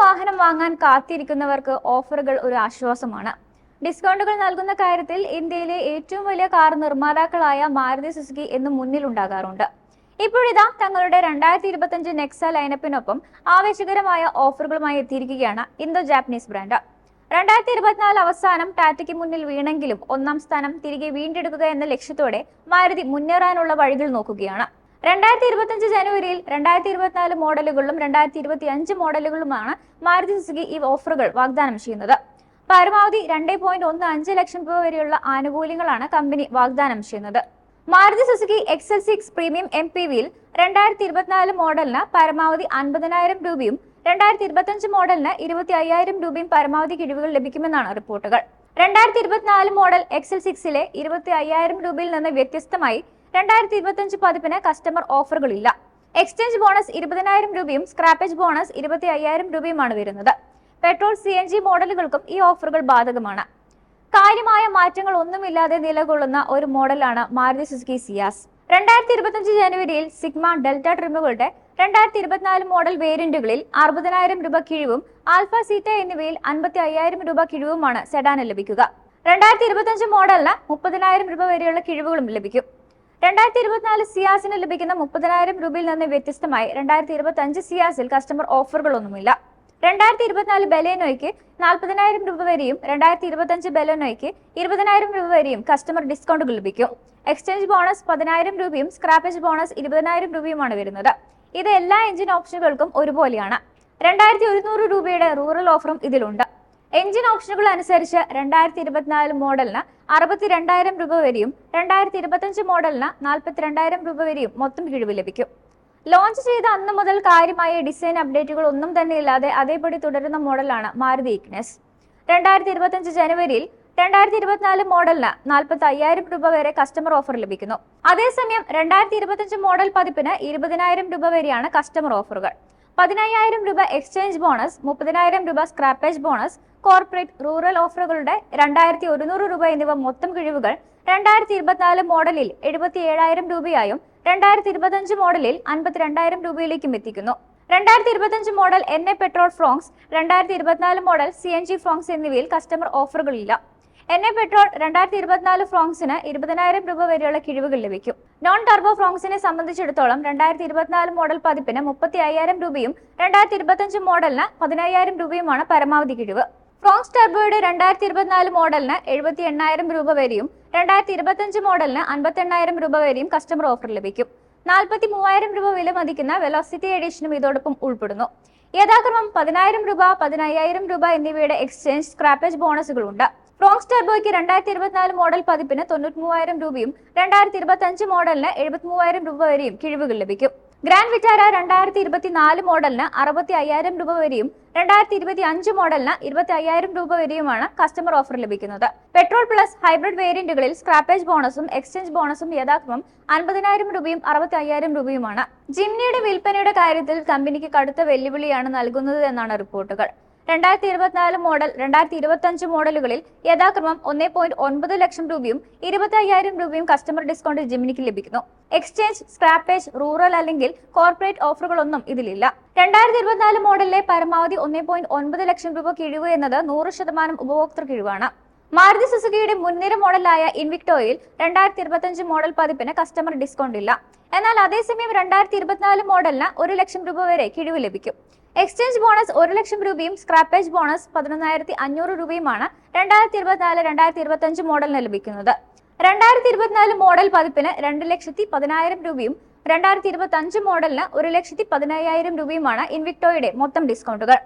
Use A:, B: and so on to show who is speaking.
A: വാഹനം വാങ്ങാൻ കാത്തിരിക്കുന്നവർക്ക് ഓഫറുകൾ ഒരു ആശ്വാസമാണ്. ഡിസ്കൗണ്ടുകൾ നൽകുന്ന കാര്യത്തിൽ ഇന്ത്യയിലെ ഏറ്റവും വലിയ കാർ നിർമ്മാതാക്കളായ മാരുതി സുസുക്കി എന്നും മുന്നിലുണ്ടാകാറുണ്ട്. ഇപ്പോഴിതാ തങ്ങളുടെ 2025 നെക്സ ലൈനപ്പിനൊപ്പം ആവേശകരമായ ഓഫറുകളുമായി എത്തിയിരിക്കുകയാണ് ഇന്തോ ജാപ്പനീസ് ബ്രാൻഡ്. 2024 അവസാനം ടാറ്റയ്ക്ക് മുന്നിൽ വീണെങ്കിലും ഒന്നാം സ്ഥാനം തിരികെ വീണ്ടെടുക്കുക എന്ന ലക്ഷ്യത്തോടെ മാരുതി മുന്നേറാനുള്ള വഴികൾ നോക്കുകയാണ്. 2025 ജനുവരിയിൽ 2024 മോഡലുകളിലും 2025 മോഡലുകളുമാണ് മാരുതി സുസുക്കി ഈ ഓഫറുകൾ വാഗ്ദാനം ചെയ്യുന്നത്. പരമാവധി 2.15 ലക്ഷം രൂപ വരെയുള്ള ആനുകൂല്യങ്ങളാണ് കമ്പനി വാഗ്ദാനം ചെയ്യുന്നത്. മാരുതി സുസുക്കി XL6 പ്രീമിയം MPVയിൽ 2024 മോഡലിന് പരമാവധി 50,000 രൂപയും 2025 മോഡലിന് 25,000 രൂപയും പരമാവധി കിഴിവുകൾ ലഭിക്കുമെന്നാണ് റിപ്പോർട്ടുകൾ. 2024 മോഡൽ XL6ലെ 25,000 രൂപയിൽ നിന്ന് വ്യത്യസ്തമായി 2025 പതിപ്പിന് കസ്റ്റമർ ഓഫറുകളില്ല. എക്സ്ചേഞ്ച് ബോണസ് 20,000 രൂപയും സ്ക്രാപ്പേജ് ബോണസ് 25,000 രൂപയുമാണ് വരുന്നത്. പെട്രോൾ CNG മോഡലുകൾക്കും ഈ ഓഫറുകൾ ബാധകമാണ്. കാര്യമായ മാറ്റങ്ങൾ ഒന്നുമില്ലാതെ നിലകൊള്ളുന്ന ഒരു മോഡലാണ് മാരുതി സുസുക്കി സിയാസ്. 2025 ജനുവരിയിൽ സിഗ്മ ഡെൽറ്റ ട്രിമുകളുടെ 2024 മോഡൽ വേരിയന്റുകളിൽ 60,000 രൂപ കിഴിവും ആൽഫ സീറ്റ എന്നിവയിൽ 55,000 രൂപ കിഴിവുമാണ് സെഡാന് ലഭിക്കുക. 2025 മോഡലിന് 30,000 രൂപ വരെയുള്ള കിഴിവുകളും ലഭിക്കും. 2024 സിയാസിന് ലഭിക്കുന്ന 30,000 രൂപയിൽ നിന്ന് വ്യത്യസ്തമായി 2025 സിയാസിൽ കസ്റ്റമർ ഓഫറുകളൊന്നുമില്ല. 2024 ബലേനോയ്ക്ക് 40,000 രൂപ വരെയും 2025 ബലേനോയ്ക്ക് 20,000 രൂപ വരെയും കസ്റ്റമർ ഡിസ്കൗണ്ടുകൾ ലഭിക്കും. എക്സ്ചേഞ്ച് ബോണസ് 10,000 രൂപയും സ്ക്രാപ്പേജ് ബോണസ് 20,000 രൂപയുമാണ് വരുന്നത്. ഇത് എല്ലാ എഞ്ചിൻ ഓപ്ഷനുകൾക്കും ഒരുപോലെയാണ്. 2,100 രൂപയുടെ റൂറൽ ഓഫറും ഇതിലുണ്ട്. എഞ്ചിൻ ഓപ്ഷനുകൾ അനുസരിച്ച് 2024 മോഡലിന് 62,000 രൂപ വരെയും 2025 മോഡലിന് 42,000 രൂപ വരെയും മൊത്തം കിഴിവ് ലഭിക്കും. ലോഞ്ച് ചെയ്ത അന്ന് മുതൽ കാര്യമായ ഡിസൈൻ അപ്ഡേറ്റുകൾ ഒന്നും തന്നെ ഇല്ലാതെ അതേപടി തുടരുന്ന മോഡലാണ് മാരുതി ഇഗ്നിസ്. 2025 ജനുവരിയിൽ 2024 മോഡലിന് 45,000 രൂപ വരെ കസ്റ്റമർ ഓഫർ ലഭിക്കുന്നു. അതേസമയം 2025 മോഡൽ പതിപ്പിന് 20,000 രൂപ വരെയാണ് കസ്റ്റമർ ഓഫറുകൾ. 15,000 രൂപ എക്സ്ചേഞ്ച് ബോണസ്, 30,000 രൂപ സ്ക്രാപ്പേജ് ബോണസ്, കോർപ്പറേറ്റ് റൂറൽ ഓഫറുകളുടെ 2,100 രൂപ എന്നിവ മൊത്തം കിഴിവുകൾ 2024 മോഡലിൽ 77,000 രൂപയായും 2025 മോഡലിൽ 52,000 രൂപയിലേക്കും എത്തിക്കുന്നു. 2025 model NA petrol Fronx, 2024 model CNG Fronx എന്നിവയിൽ കസ്റ്റമർ ഓഫറുകളില്ല. NA പെട്രോൾ 2024 ഫ്രോങ്സിന് 20,000 രൂപ വരെയുള്ള കിഴിവുകൾ ലഭിക്കും. നോൺ ടർബോ ഫ്രോങ്സിനെ സംബന്ധിച്ചിടത്തോളം 2024 മോഡൽ പതിപ്പിന് 35,000 രൂപയും 2025 മോഡലിന് 15,000 രൂപയുമാണ് പരമാവധി കിഴിവ്. ഫ്രോങ്സ് ടർബോയുടെ 2024 മോഡലിന് 78,000 രൂപ വരെയും 2025 മോഡലിന് 58,000 രൂപ വരെയും കസ്റ്റമർ ഓഫർ ലഭിക്കും. 43,000 രൂപ വില മതിക്കുന്ന വെലോസിറ്റി എഡിഷനും ഇതോടൊപ്പം ഉൾപ്പെടുന്നു. യഥാക്രമം 10,000 രൂപ, 15,000 രൂപ എന്നിവയുടെ എക്സ്ചേഞ്ച് സ്ക്രാപ്പേജ് ബോണസുകളുണ്ട്. ഫ്രോങ്സ് ടർബോയ്ക്ക് 2024 മോഡൽ പതിപ്പിന് 93,000 രൂപയും 2025 മോഡലിന് 73,000 രൂപ വരെയും കിഴിവുകൾ ലഭിക്കും. ഗ്രാൻഡ് വിറ്റാര 2024 മോഡലിന് 65,000 രൂപ വരെയും 2025 മോഡലിന് 25,000 രൂപ വരെയുമാണ് കസ്റ്റമർ ഓഫർ ലഭിക്കുന്നത്. പെട്രോൾ പ്ലസ് ഹൈബ്രിഡ് വേരിയന്റുകളിൽ സ്ക്രാപ്പേജ് ബോണസും എക്സ്ചേഞ്ച് ബോണസും യഥാക്രമം 50,000 രൂപയും 65,000 രൂപയുമാണ്. ജിംനിയുടെ വിൽപ്പനയുടെ കാര്യത്തിൽ കമ്പനിക്ക് കടുത്ത വെല്ലുവിളിയാണ് നൽകുന്നത് എന്നാണ് റിപ്പോർട്ടുകൾ. 2024 മോഡൽ 2025 മോഡലുകളിൽ യഥാക്രമം 1.9 ലക്ഷം രൂപയും 25,000 രൂപയും കസ്റ്റമർ ഡിസ്കൗണ്ട് ജിംനിക്ക് ലഭിക്കുന്നു. എക്സ്ചേഞ്ച്, സ്ക്രാപ്പേജ്, റൂറൽ അല്ലെങ്കിൽ കോർപ്പറേറ്റ് ഓഫറുകളൊന്നും ഇതിലില്ല. 2024 മോഡലിലെ പരമാവധി 1.9 ലക്ഷം രൂപ കിഴിവ് എന്നത് 100% ഉപഭോക്തൃ കിഴിവാണ്. മാരുതി സുസുക്കിയുടെ മുൻനിര മോഡലായ ഇൻവിക്ടോയിൽ 2025 മോഡൽ പതിപ്പിന് കസ്റ്റമർ ഡിസ്കൗണ്ട് ഇല്ല. എന്നാൽ അതേസമയം 2024 മോഡലിന് 1 ലക്ഷം രൂപ വരെ കിഴിവ് ലഭിക്കും. എക്സ്ചേഞ്ച് ബോണസ് 1 ലക്ഷം രൂപയും സ്ക്രാപ്പേജ് ബോണസ് 11,500 രൂപയുമാണ് 2024-2025 മോഡലിന് ലഭിക്കുന്നത്. 2024 മോഡൽ പതിപ്പിന് 2,10,000 രൂപയും 2025 മോഡലിന് 1,15,000 രൂപയുമാണ് ഇൻവിക്ടോയുടെ മൊത്തം ഡിസ്കൗണ്ടുകൾ.